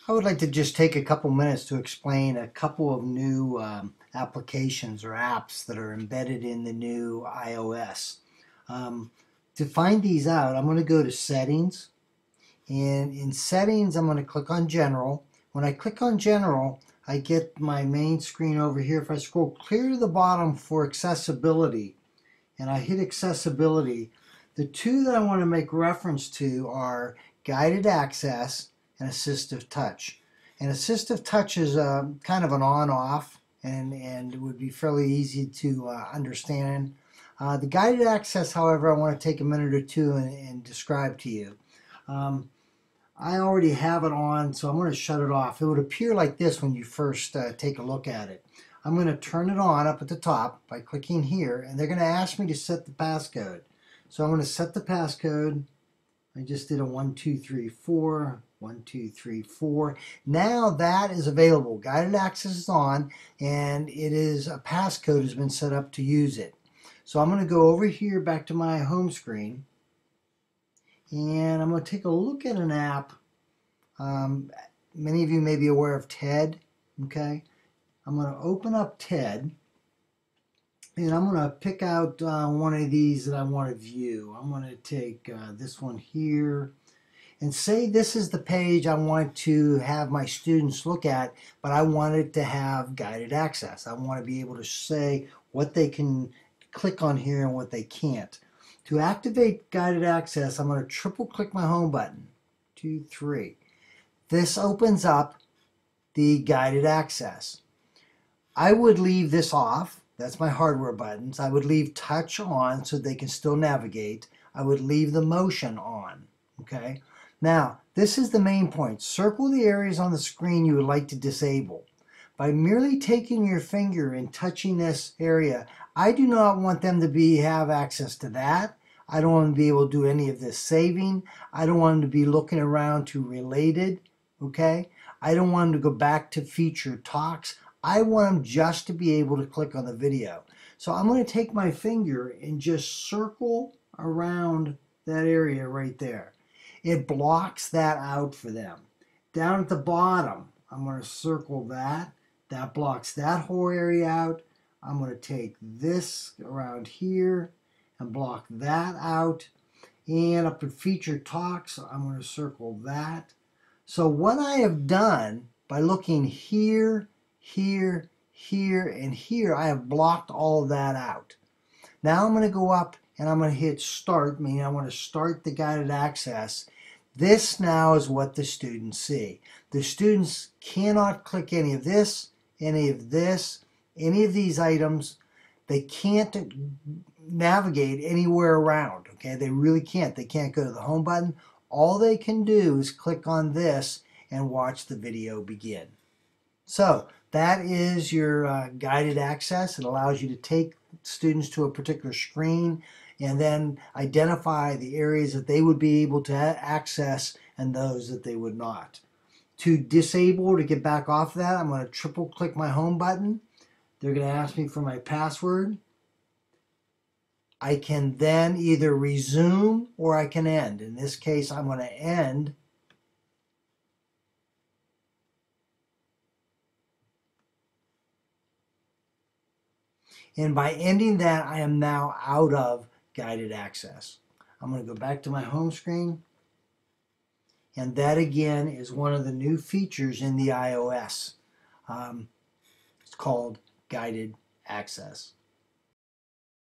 I would like to just take a couple minutes to explain a couple of new applications or apps that are embedded in the new iOS. Um, to find these out, I'm going to go to Settings, and in Settings, I'm going to click on General. When I click on General, I get my main screen over here. If I scroll clear to the bottom for Accessibility, and I hit Accessibility, the two that I want to make reference to are Guided Access and Assistive Touch. And Assistive Touch is kind of an on-off, and it would be fairly easy to understand. The Guided Access, however, I want to take a minute or two and describe to you. I already have it on, so I'm going to shut it off. It would appear like this when you first take a look at it. I'm going to turn it on up at the top by clicking here, and they're going to ask me to set the passcode. So I'm going to set the passcode. I just did a 1, 2, 3, 4, 1, 2, 3, 4. Now that is available. Guided access is on, and it is a passcode has been set up to use it. So I'm going to go over here back to my home screen, and I'm going to take a look at an app. Many of you may be aware of TED. Okay, I'm going to open up TED, and I'm going to pick out one of these that I want to view. I'm going to take this one here and say this is the page I want to have my students look at, but I want it to have guided access. I want to be able to say what they can click on here and what they can't. To activate guided access, I'm going to triple click my home button. 2, 3. This opens up the guided access. I would leave this off. That's my hardware buttons. I would leave touch on so they can still navigate. I would leave the motion on. Okay. Now, this is the main point. Circle the areas on the screen you would like to disable. By merely taking your finger and touching this area, I do not want them to have access to that. I don't want them to be able to do any of this saving. I don't want them to be looking around to related. Okay. I don't want them to go back to featured talks. I want them just to be able to click on the video. So I'm going to take my finger and just circle around that area right there. It blocks that out for them. Down at the bottom, I'm going to circle that. That blocks that whole area out. I'm going to take this around here and block that out. And up in featured talks, I'm going to circle that. So what I have done by looking here, here, here, and here, I have blocked all of that out. Now I'm going to go up and I'm going to hit start, meaning I want to start the guided access. This now is what the students see. The students cannot click any of this, any of this, any of these items. They can't navigate anywhere around, okay? They really can't. They can't go to the home button. All they can do is click on this and watch the video begin. So that is your guided access. It allows you to take students to a particular screen and then identify the areas that they would be able to access and those that they would not. To disable or to get back off of that, I'm going to triple click my home button. They're going to ask me for my password. I can then either resume or I can end. In this case, I'm going to end. And by ending that, I am now out of guided access. I'm going to go back to my home screen. And that again is one of the new features in the iOS. It's called guided access.